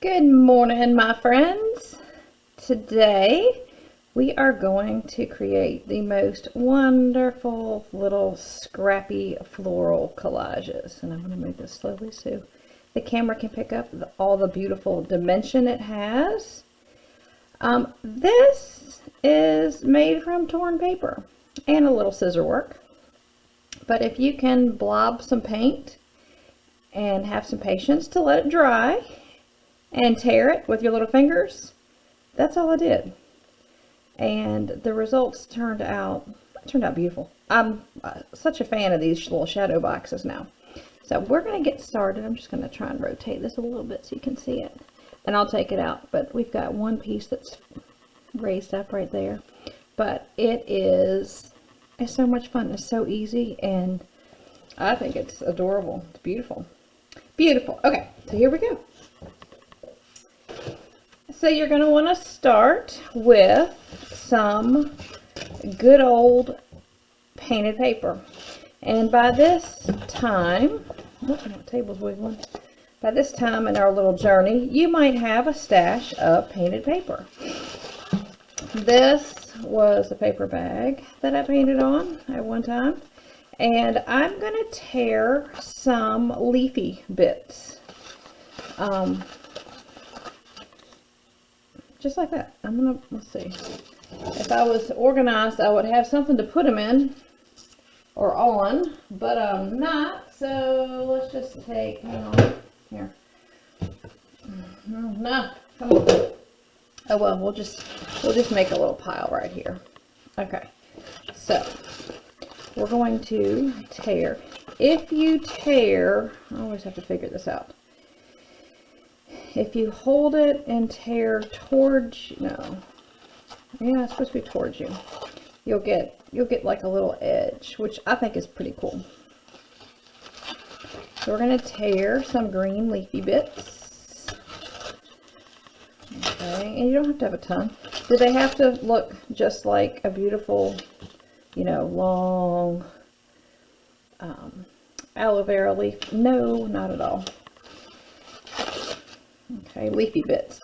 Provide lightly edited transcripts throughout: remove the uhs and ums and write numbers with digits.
Good morning, my friends. Today we are going to create the most wonderful little scrappy floral collages. And I'm going to move this slowly so the camera can pick up all the beautiful dimension it has. This is made from torn paper and a little scissor work. But if you can blob some paint and have some patience to let it dry, and tear it with your little fingers, that's all I did. And the results turned out beautiful. I'm such a fan of these little shadow boxes now. So we're going to get started. I'm just going to try and rotate this a little bit so you can see it. And I'll take it out. But we've got one piece that's raised up right there. But it's so much fun. It's so easy. And I think it's adorable. It's beautiful. Beautiful. Okay, so here we go. So you're going to want to start with some good old painted paper. And by this time, look at the table's wiggling. By this time in our little journey, you might have a stash of painted paper. This was a paper bag that I painted on at one time. And I'm going to tear some leafy bits. Just like that. Let's see. If I was organized, I would have something to put them in or on, but I'm not. So let's just take, hang on, here. No, come on. Oh well, we'll just make a little pile right here. Okay. So we're going to tear. If you tear, I always have to figure this out. If you hold it and tear towards, no, yeah, it's supposed to be towards you, you'll get like a little edge, which I think is pretty cool. So we're going to tear some green leafy bits. Okay, and you don't have to have a ton. Do they have to look just like a beautiful, long aloe vera leaf? No, not at all. Okay, leafy bits.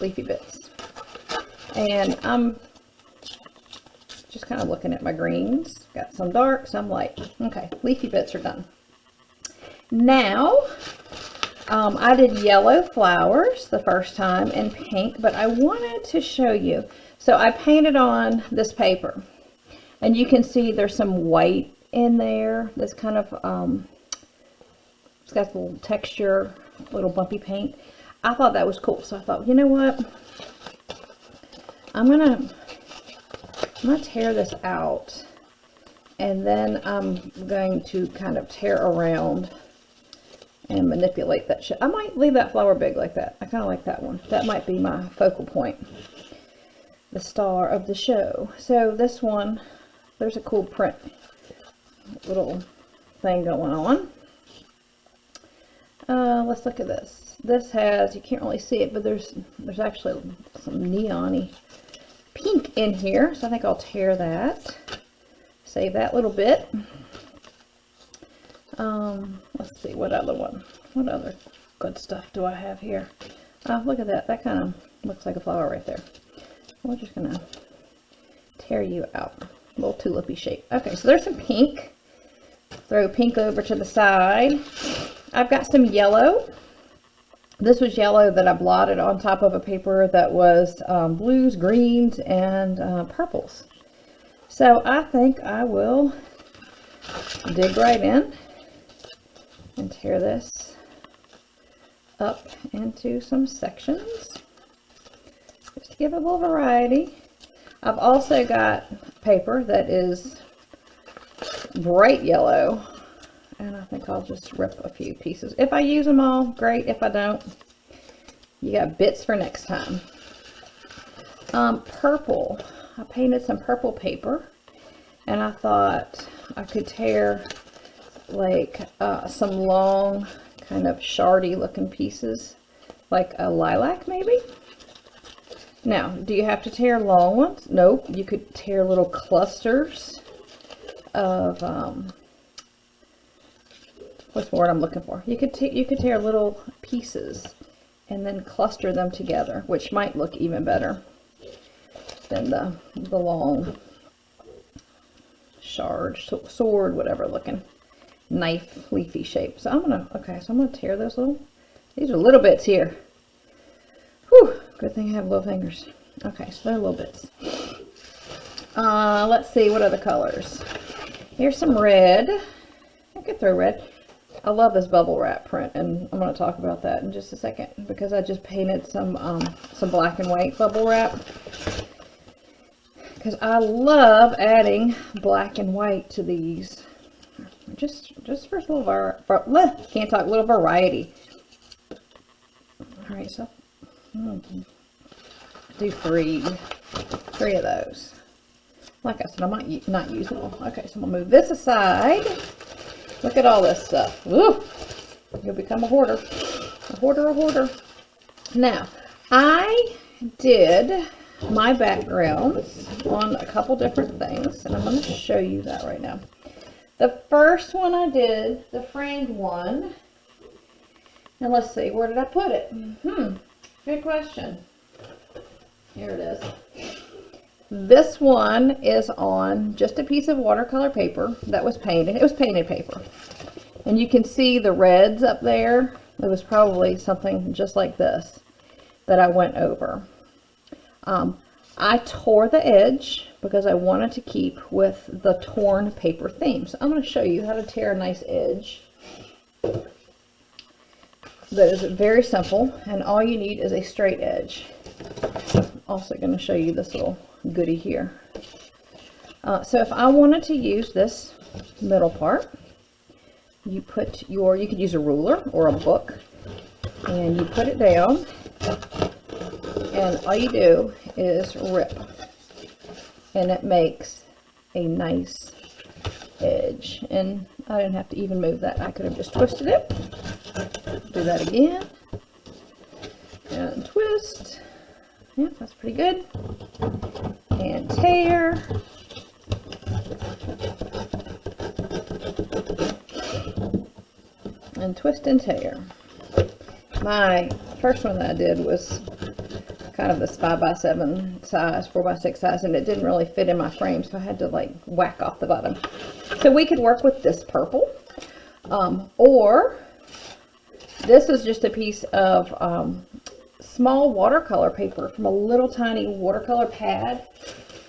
And I'm just kind of looking at my greens. Got some dark, some light. Okay, leafy bits are done. Now, I did yellow flowers the first time and pink, but I wanted to show you. So I painted on this paper, and you can see there's some white in there. That's kind of, it's got a little texture, little bumpy paint. I thought that was cool, so I thought, you know what, I'm gonna tear this out, and then I'm going to kind of tear around and manipulate that shit. I might leave that flower big like that. I kind of like that one. That might be my focal point, the star of the show. So this one, there's a cool print little thing going on. Let's look at this. This has, you can't really see it, but there's actually some neon-y pink in here. So I think I'll tear that. Save that little bit. Let's see, what other good stuff do I have here? Oh, look at that. That kind of looks like a flower right there. We're just going to tear you out. A little tulipy shape. Okay, so there's some pink. Throw pink over to the side. I've got some yellow. This was yellow that I blotted on top of a paper that was blues, greens, and purples. So I think I will dig right in and tear this up into some sections just to give it a little variety. I've also got paper that is bright yellow. And I think I'll just rip a few pieces. If I use them all, great. If I don't, you got bits for next time. Purple. I painted some purple paper. And I thought I could tear like some long, kind of shardy looking pieces. Like a lilac maybe. Now, do you have to tear long ones? Nope. You could tear little clusters of... what's the word I'm looking for? You could tear little pieces and then cluster them together, which might look even better than the long shard, sword, whatever looking knife leafy shape. So I'm gonna tear those these are little bits here. Whew, good thing I have little fingers. Okay, so they're little bits. Let's see, what other colors? Here's some red. I could throw red. I love this bubble wrap print, and I'm going to talk about that in just a second because I just painted some black and white bubble wrap because I love adding black and white to these. Just for a little little variety. All right, so do three of those. Like I said, I might not use them all. Okay, so I'm gonna move this aside. Look at all this stuff. Ooh, you'll become a hoarder. A hoarder. Now, I did my backgrounds on a couple different things, and I'm going to show you that right now. The first one I did, the framed one. Now let's see, where did I put it? Good question. Here it is. This one is on just a piece of watercolor paper that was painted. It was painted paper. And you can see the reds up there. It was probably something just like this that I went over. I tore the edge because I wanted to keep with the torn paper theme. So I'm going to show you how to tear a nice edge. That is very simple, and all you need is a straight edge. I'm also going to show you this little goodie here. So if I wanted to use this middle part, you could use a ruler or a book, and you put it down, and all you do is rip, and it makes a nice edge. And I didn't have to even move that. I could have just twisted it. Do that again, and twist. Yeah, that's pretty good. And tear. And twist and tear. My first one that I did was kind of this 5x7 size, 4x6 size, and it didn't really fit in my frame, so I had to like whack off the bottom. So we could work with this purple, or this is just a piece of small watercolor paper from a little tiny watercolor pad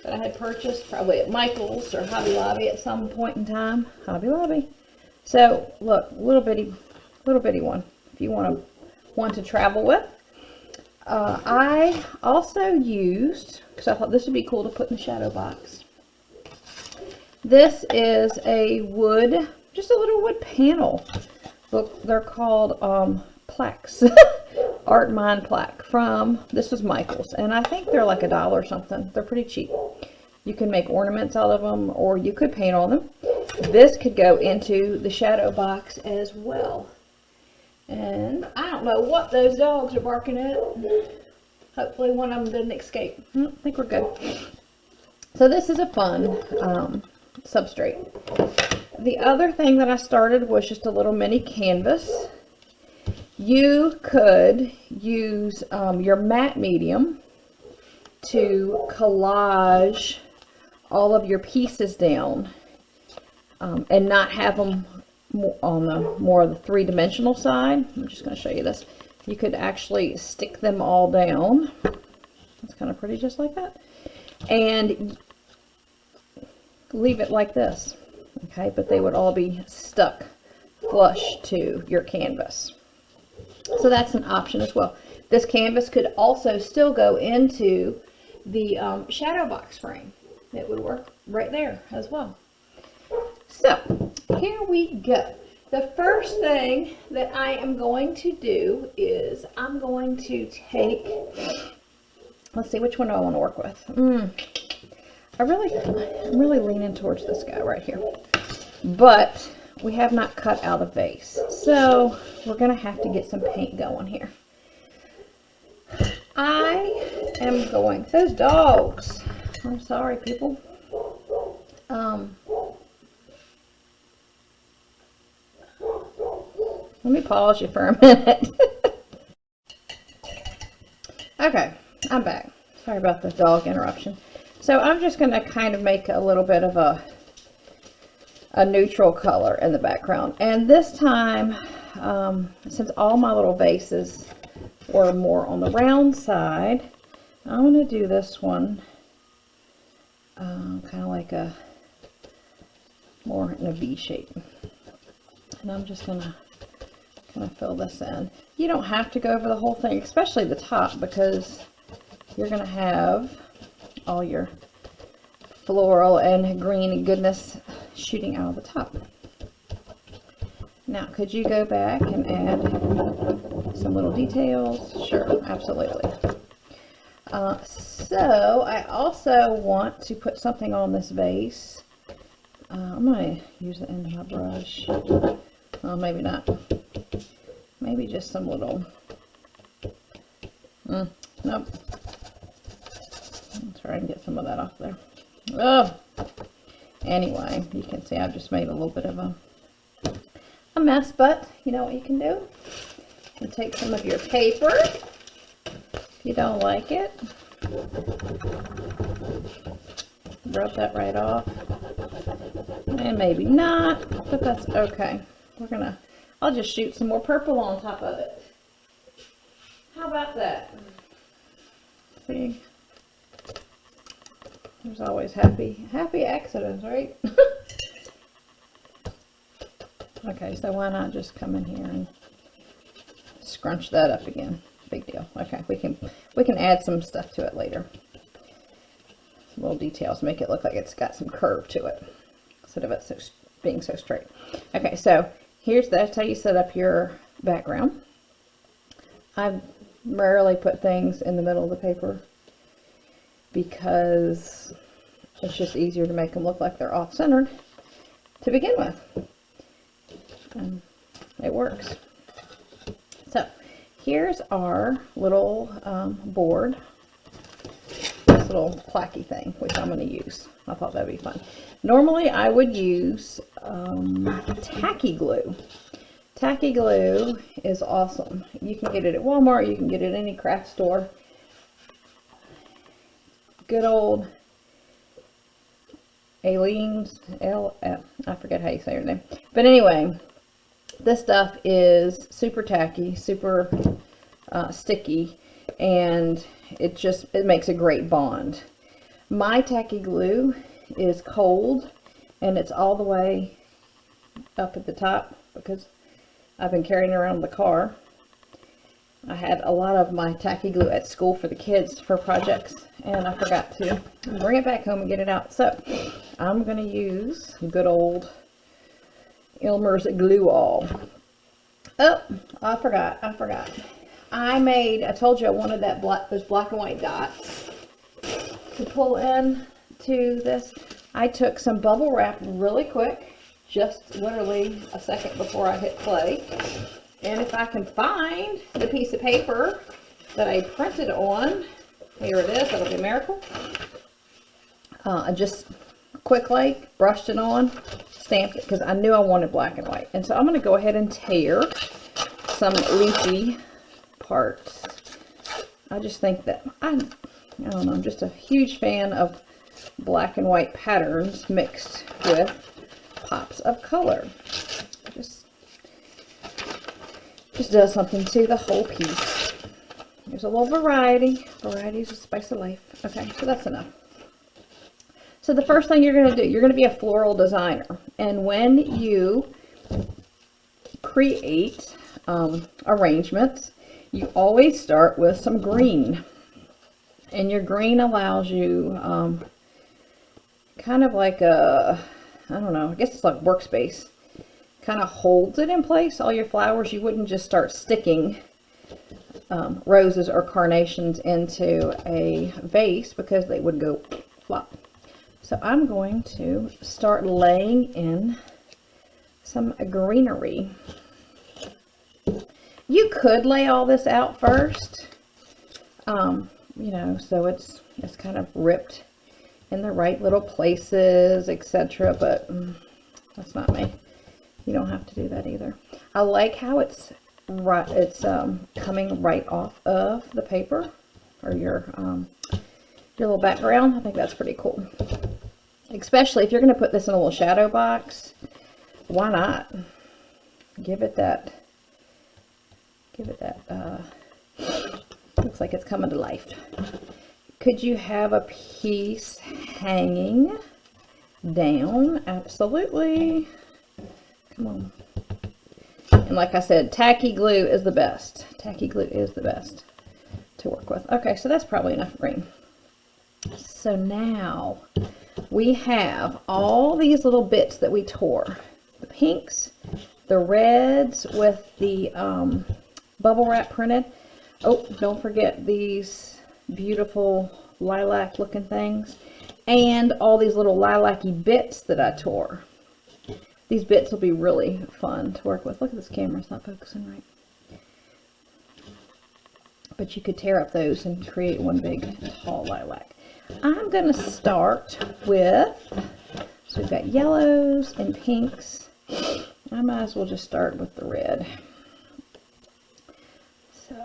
that I had purchased probably at Michael's or Hobby Lobby at some point in time. Hobby Lobby. So look, little bitty one if you want to travel with. I also used, because I thought this would be cool to put in the shadow box. This is a wood, just a little wood panel. Look, they're called plaques. Art Mind plaque from, this was Michael's, and I think they're like $1 or something. They're pretty cheap. You can make ornaments out of them, or you could paint on them. This could go into the shadow box as well. And I don't know what those dogs are barking at. Hopefully one of them didn't escape. I think we're good. So this is a fun substrate. The other thing that I started was just a little mini canvas. You could use your matte medium to collage all of your pieces down and not have them on the more of the three-dimensional side. I'm just going to show you this. You could actually stick them all down. It's kind of pretty, just like that, and leave it like this. Okay, but they would all be stuck flush to your canvas. So that's an option as well. This canvas could also still go into the shadow box frame. It would work right there as well. So here we go. The first thing that I am going to do is I'm going to take, let's see, which one do I want to work with? I'm really leaning towards this guy right here. But we have not cut out a vase, so we're going to have to get some paint going here. I am going, those dogs, I'm sorry people. Let me pause you for a minute. Sorry about the dog interruption. So I'm just going to kind of make a little bit of a neutral color in the background. And this time, since all my little vases were more on the round side, I'm going to do this one kind of like a more in a V shape. And I'm just going to kind of fill this in. You don't have to go over the whole thing, especially the top, because you're going to have all your floral and green goodness shooting out of the top. Now, could you go back and add some little details? Sure, absolutely. So I also want to put something on this vase. I'm going to use the end of my brush. Oh, maybe not. Maybe just some little, nope. Let's try and get some of that off there. Oh, anyway, you can see I've just made a little bit of a mess, but you know what you can do? You can take some of your paper, if you don't like it, rub that right off, and maybe not, but that's okay. I'll just shoot some more purple on top of it. How about that? See? There's always happy accidents, right? Okay, so why not just come in here and scrunch that up again? Big deal. Okay, we can add some stuff to it later. Some little details, make it look like it's got some curve to it instead of it being so straight. Okay, so that's how you set up your background. I rarely put things in the middle of the paper because it's just easier to make them look like they're off-centered to begin with. And it works. So here's our little board, this little placky thing, which I'm going to use. I thought that'd be fun. Normally I would use tacky glue. Tacky glue is awesome. You can get it at Walmart, you can get it at any craft store. Good old Aileen's, I forget how you say her name. But anyway, this stuff is super tacky, super sticky, and it makes a great bond. My tacky glue is cold, and it's all the way up at the top because I've been carrying it around the car. I had a lot of my tacky glue at school for the kids for projects, and I forgot to bring it back home and get it out. So I'm going to use good old Elmer's Glue All. Oh, I forgot. I told you I wanted those black and white dots to pull in to this. I took some bubble wrap really quick, just literally a second before I hit play. And if I can find the piece of paper that I printed on, here it is, that'll be a miracle. I just quickly brushed it on, stamped it, because I knew I wanted black and white. And so I'm going to go ahead and tear some leafy parts. I just think that, I don't know, I'm just a huge fan of black and white patterns mixed with pops of color. Just does something to the whole piece. There's a little variety. Variety is the spice of life. Okay, so that's enough. So the first thing you're going to do, you're going to be a floral designer. And when you create arrangements, you always start with some green. And your green allows you kind of like a, I don't know, I guess it's like workspace. Kind of holds it in place. All your flowers, you wouldn't just start sticking roses or carnations into a vase because they would go flop. So I'm going to start laying in some greenery. You could lay all this out first, you know, so it's kind of ripped in the right little places, etc. But that's not me. You don't have to do that either. I like how it's coming right off of the paper or your your little background. I think that's pretty cool. Especially if you're going to put this in a little shadow box. Why not? Give it that, looks like it's coming to life. Could you have a piece hanging down? Absolutely. Come on. And like I said, tacky glue is the best. Tacky glue is the best to work with. Okay, so that's probably enough green. So now we have all these little bits that we tore. The pinks, the reds with the bubble wrap printed. Oh, don't forget these beautiful lilac looking things. And all these little lilac-y bits that I tore. These bits will be really fun to work with. Look at this camera, it's not focusing right. But you could tear up those and create one big tall lilac. I'm going to start with, so we've got yellows and pinks. I might as well just start with the red. So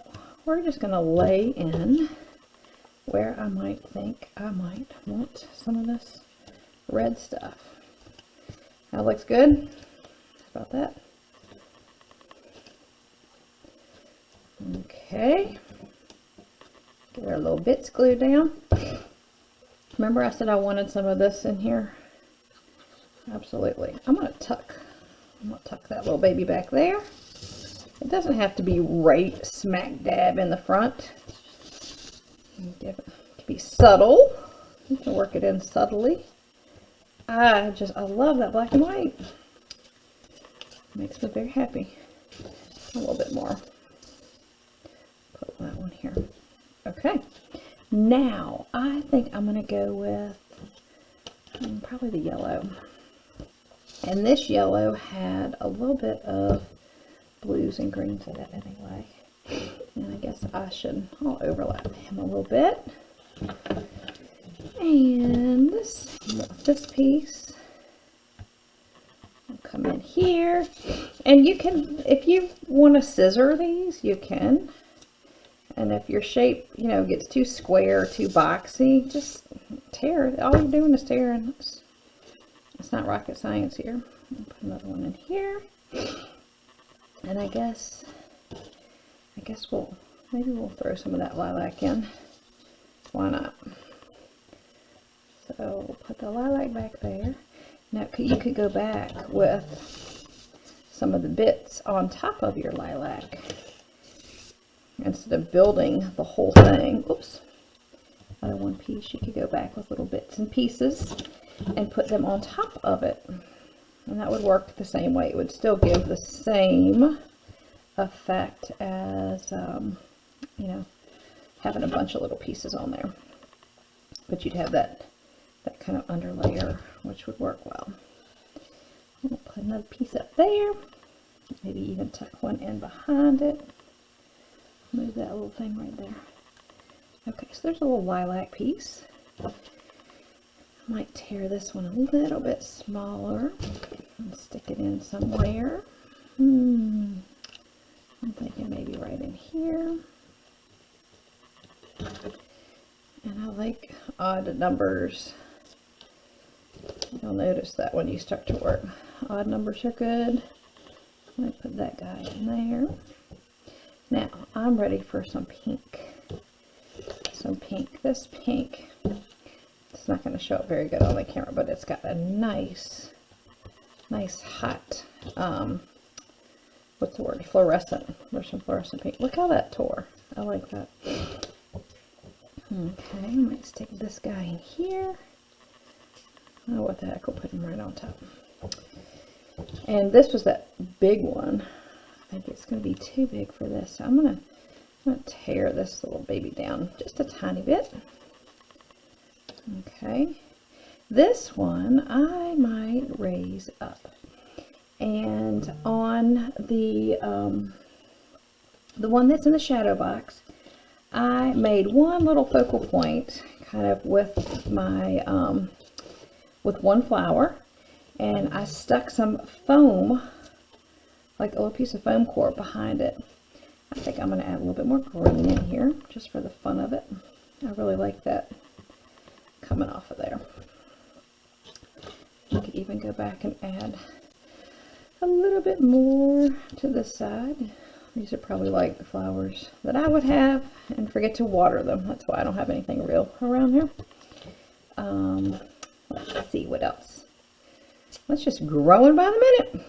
we're just going to lay in where I might think I might want some of this red stuff. That looks good. How about that? Okay. Get our little bits glued down. Remember I said I wanted some of this in here? Absolutely. I'm going to tuck that little baby back there. It doesn't have to be right smack dab in the front. It can be subtle. You can work it in subtly. I love that black and white. Makes me very happy. A little bit more. Put that one here. Okay. Now, I think I'm going to go with probably the yellow. And this yellow had a little bit of blues and greens in it anyway. And I guess I'll overlap him a little bit. And this piece will come in here. And you can, if you want to scissor these, you can. And if your shape, gets too square, too boxy, just tear it. All you're doing is tearing. It's not rocket science here. I'll put another one in here. And I guess maybe we'll throw some of that lilac in. Why not? So we'll put the lilac back there. Now you could go back with some of the bits on top of your lilac. Instead of building the whole thing, oops, out of one piece, you could go back with little bits and pieces and put them on top of it. And that would work the same way. It would still give the same effect as, having a bunch of little pieces on there. But you'd have that kind of underlayer, which would work well. We'll put another piece up there. Maybe even tuck one in behind it. Move that little thing right there. Okay, so there's a little lilac piece. I might tear this one a little bit smaller and stick it in somewhere. I'm thinking maybe right in here. And I like odd numbers. You'll notice that when you start to work. Odd numbers are good. Let me put that guy in there. Now, I'm ready for some pink. This pink, it's not going to show up very good on the camera, but it's got a nice hot, what's the word, fluorescent. There's some fluorescent pink. Look how that tore. I like that. Okay, I might stick this guy in here. Oh, what the heck, we'll put him right on top. And this was that big one. I think it's going to be too big for this. So I'm going to tear this little baby down just a tiny bit. Okay. This one I might raise up. And on the one that's in the shadow box, I made one little focal point kind of with my, with one flower. And I stuck some foam, like a little piece of foam core behind it. I think I'm going to add a little bit more green in here, just for the fun of it. I really like that coming off of there. You could even go back and add a little bit more to this side. These are probably like flowers that I would have and forget to water them. That's why I don't have anything real around here. Let's see what else. It's just growing by the minute.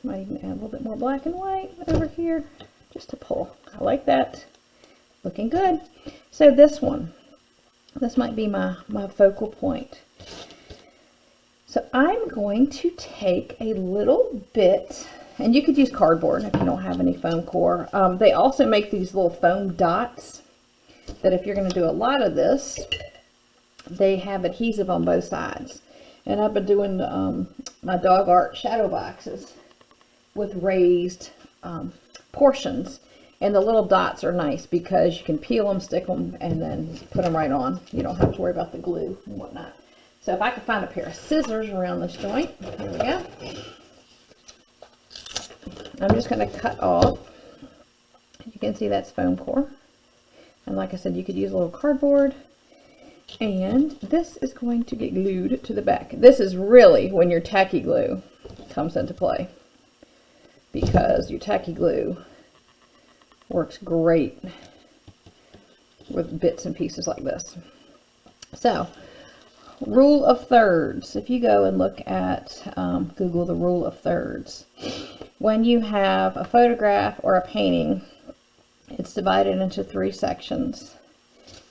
Might even add a little bit more black and white over here just to pull. I like that. Looking good. So this one, this might be my focal point. So I'm going to take a little bit, and you could use cardboard if you don't have any foam core. They also make these little foam dots that if you're going to do a lot of this, they have adhesive on both sides. And I've been doing my dog art shadow boxes with raised portions. And the little dots are nice because you can peel them, stick them, and then put them right on. You don't have to worry about the glue and whatnot. So if I could find a pair of scissors around this joint, here we go. I'm just going to cut off. You can see that's foam core. And like I said, you could use a little cardboard. And this is going to get glued to the back. This is really when your tacky glue comes into play, because your tacky glue works great with bits and pieces like this. So, rule of thirds. If you go and look at Google the rule of thirds, when you have a photograph or a painting, it's divided into 3 sections.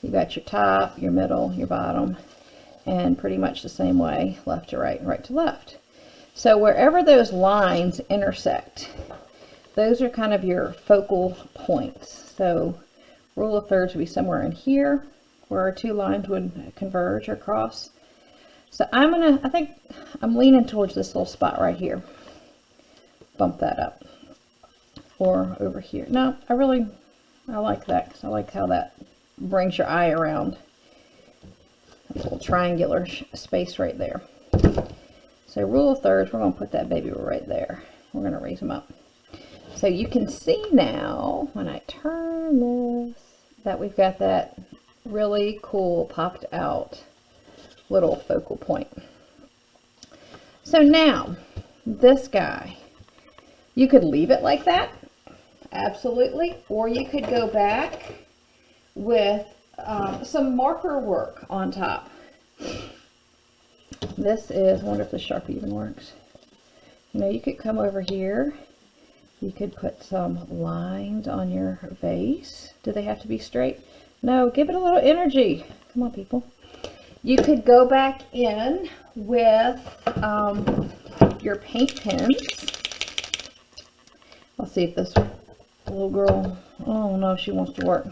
You've got your top, your middle, your bottom, and pretty much the same way, left to right, right to left. So wherever those lines intersect, those are kind of your focal points. So rule of thirds would be somewhere in here where our 2 lines would converge or cross. So I think I'm leaning towards this little spot right here. Bump that up. Or over here. No, I like that because I like how that brings your eye around. A little triangular space right there. So rule of thirds, we're going to put that baby right there. We're going to raise them up. So you can see now when I turn this that we've got that really cool popped out little focal point. So now this guy, you could leave it like that, absolutely, or you could go back with some marker work on top. This is, I wonder if the Sharpie even works. You know, you could come over here. You could put some lines on your vase. Do they have to be straight? No, give it a little energy. Come on, people. You could go back in with your paint pens. Let's see if this little girl, oh no, she wants to work.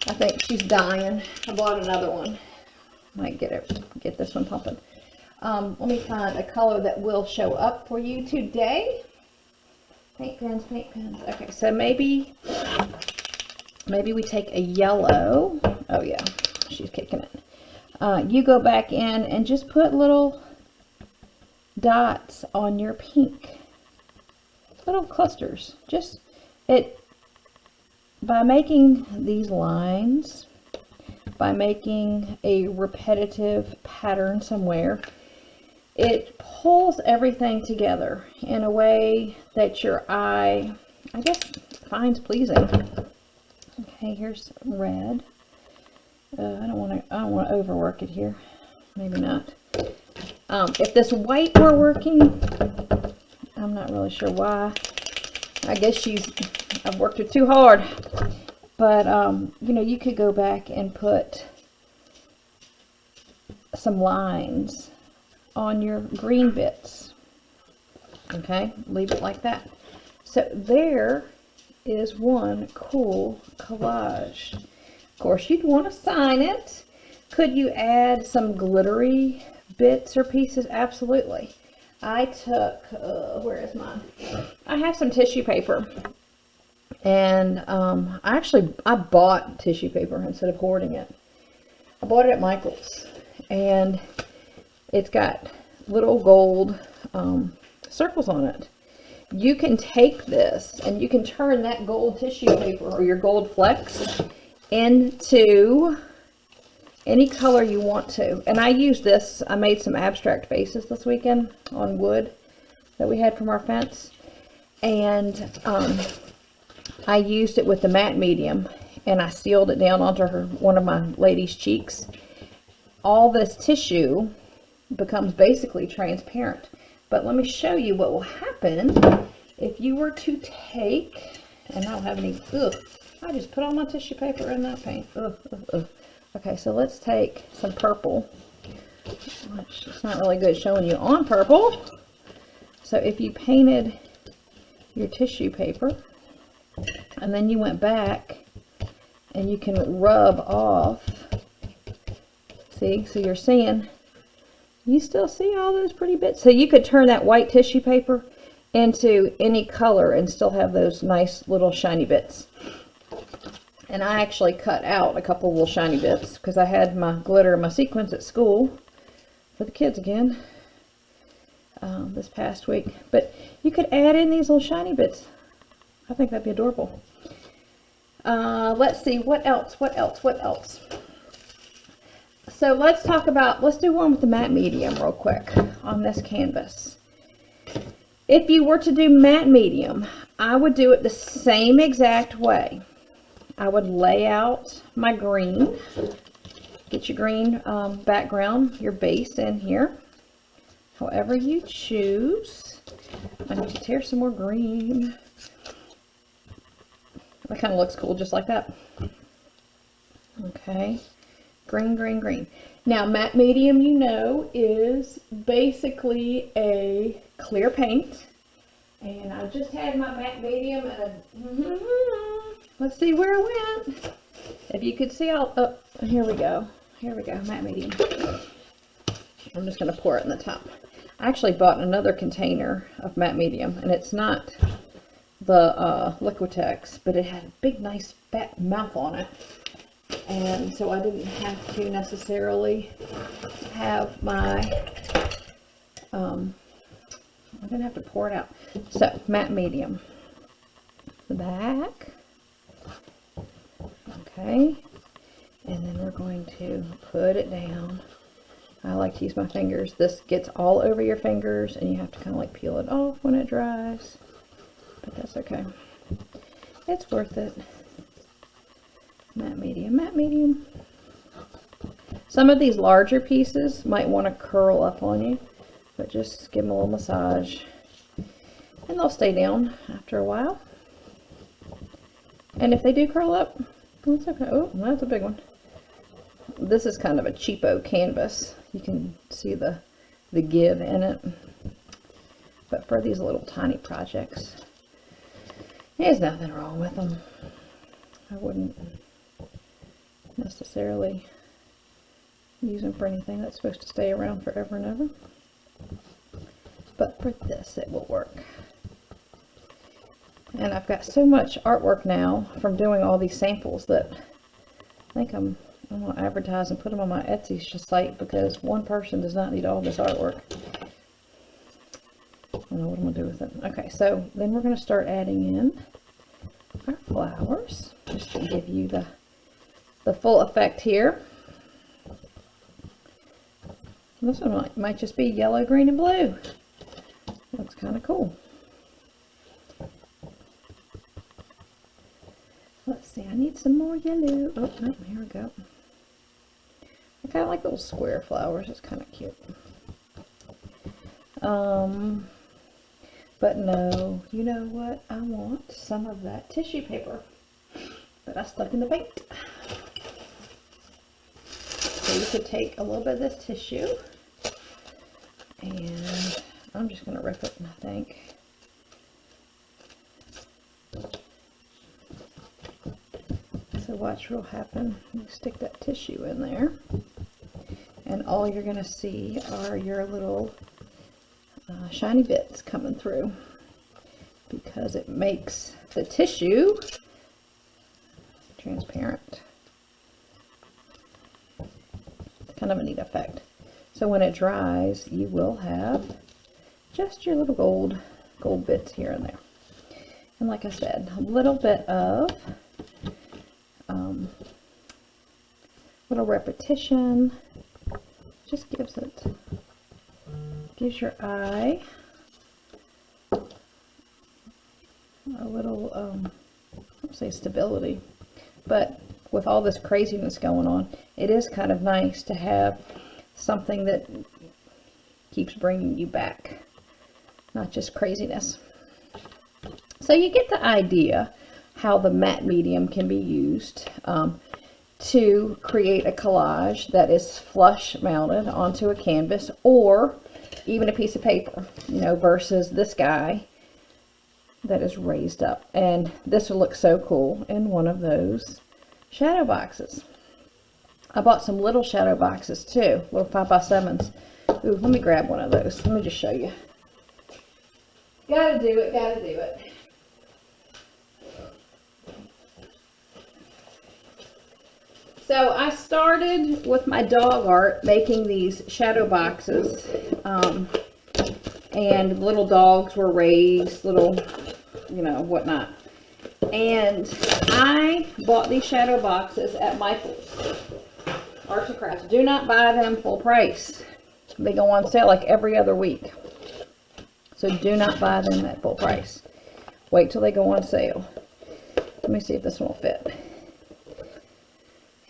I think she's dying. I bought another one. Might get this one pumping. Let me find a color that will show up for you today. Paint pens, paint pens. Okay, so maybe we take a yellow. Oh yeah, she's kicking it. You go back in and just put little dots on your pink. Little clusters. Just by making these lines, by making a repetitive pattern somewhere, it pulls everything together in a way that your eye, I guess, finds pleasing. Okay, here's red. I don't want to overwork it here. Maybe not. If this white were working, I'm not really sure why. I guess I've worked it too hard. But, you know, you could go back and put some lines on your green bits. Okay, leave it like that. So there is one cool collage. Of course, you'd want to sign it. Could you add some glittery bits or pieces? Absolutely. I took, where is mine? I have some tissue paper. And I bought tissue paper instead of hoarding it. I bought it at Michael's. And it's got little gold circles on it. You can take this and you can turn that gold tissue paper or your gold flecks into any color you want to. And I used this, I made some abstract faces this weekend on wood that we had from our fence. And I used it with the matte medium, and I sealed it down onto one of my lady's cheeks. All this tissue becomes basically transparent. But let me show you what will happen if you were to take, and I don't have any, I just put all my tissue paper in that paint. Okay, so let's take some purple. It's not really good showing you on purple. So if you painted your tissue paper, and then you went back, and you can rub off, see, so you're seeing, you still see all those pretty bits. So you could turn that white tissue paper into any color and still have those nice little shiny bits. And I actually cut out a couple little shiny bits because I had my glitter and my sequins at school for the kids again this past week. But you could add in these little shiny bits. I think that'd be adorable. Let's see, what else? So let's do one with the matte medium real quick on this canvas. If you were to do matte medium, I would do it the same exact way. I would lay out my green, get your green background, your base in here, however you choose. I need to tear some more green. That kind of looks cool just like that. Okay, green. Now matte medium, you know, is basically a clear paint. And I just had my matte medium and let's see where it went. If you could see all, here we go, matte medium. I'm just going to pour it in the top. I actually bought another container of matte medium, and it's not the Liquitex, but it had a big nice fat mouth on it, and so I didn't have to necessarily have my I didn't have to pour it out. So matte medium, the back, okay, and then we're going to put it down. I like to use my fingers. This gets all over your fingers, and you have to kind of like peel it off when it dries. But that's okay. It's worth it. Matte medium. Some of these larger pieces might want to curl up on you, but just give them a little massage, and they'll stay down after a while. And if they do curl up, that's okay. Oh, that's a big one. This is kind of a cheapo canvas. You can see the give in it. But for these little tiny projects, there's nothing wrong with them. I wouldn't necessarily use them for anything that's supposed to stay around forever and ever. But for this, it will work. And I've got so much artwork now from doing all these samples that I think I'm going to advertise and put them on my Etsy site, because one person does not need all this artwork. I don't know what I'm going to do with it. Okay, so then we're going to start adding in our flowers, just to give you the full effect here. This one might just be yellow, green, and blue. That's kind of cool. Let's see, I need some more yellow. Oh, no, here we go. I kind of like little square flowers. It's kind of cute. But no, you know what? I want some of that tissue paper that I stuck in the paint. So you could take a little bit of this tissue, and I'm just going to rip it, I think. So watch what'll happen. You stick that tissue in there, and all you're going to see are your little shiny bits coming through, because it makes the tissue transparent. It's kind of a neat effect. So when it dries, you will have just your little gold bits here and there. And like I said, a little bit of little repetition. Just gives your eye a little, I won't say stability, but with all this craziness going on, it is kind of nice to have something that keeps bringing you back, not just craziness. So you get the idea how the matte medium can be used to create a collage that is flush mounted onto a canvas or even a piece of paper, you know, versus this guy that is raised up. And this will look so cool in one of those shadow boxes. I bought some little shadow boxes too, little 5x7s. Ooh, let me grab one of those. Let me just show you. Gotta do it, gotta do it. So I started with my dog art making these shadow boxes, and little dogs were raised, little, you know, whatnot. And I bought these shadow boxes at Michael's Arts and Crafts. Do not buy them full price. They go on sale like every other week. So do not buy them at full price. Wait till they go on sale. Let me see if this one will fit.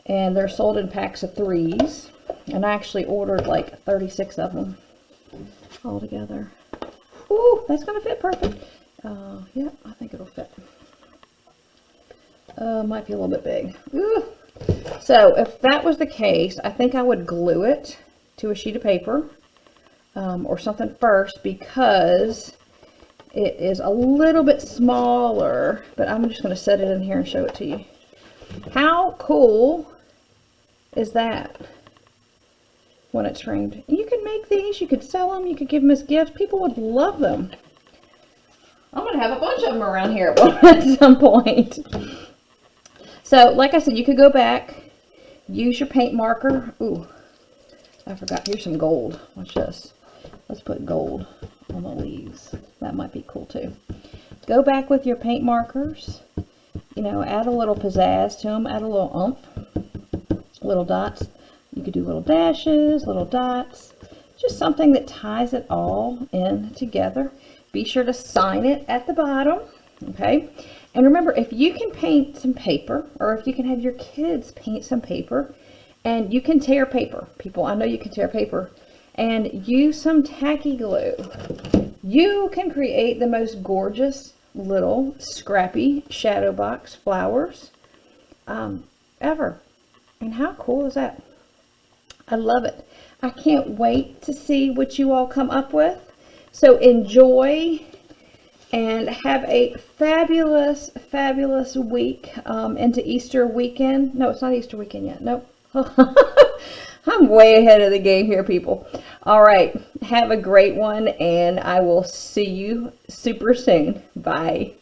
And they're sold in packs of 3s. And I actually ordered like 36 of them all together. Ooh, that's going to fit perfect. Yeah, I think it'll fit. Might be a little bit big. Ooh. So if that was the case, I think I would glue it to a sheet of paper or something first, because it is a little bit smaller. But I'm just going to set it in here and show it to you. How cool is that when it's framed? You can make these, you could sell them, you could give them as gifts. People would love them. I'm going to have a bunch of them around here at some point. So, like I said, you could go back, use your paint marker. Ooh, I forgot. Here's some gold. Watch this. Let's put gold on the leaves. That might be cool too. Go back with your paint markers. You know, add a little pizzazz to them. Add a little oomph. Little dots. You could do little dashes, little dots. Just something that ties it all in together. Be sure to sign it at the bottom. Okay. And remember, if you can paint some paper, or if you can have your kids paint some paper, and you can tear paper, people, I know you can tear paper, and use some tacky glue, you can create the most gorgeous little scrappy shadow box flowers ever. And how cool is that? I love it. I can't wait to see what you all come up with. So enjoy and have a fabulous, fabulous week into Easter weekend. No, it's not Easter weekend yet. Nope. I'm way ahead of the game here, people. All right. Have a great one, and I will see you super soon. Bye.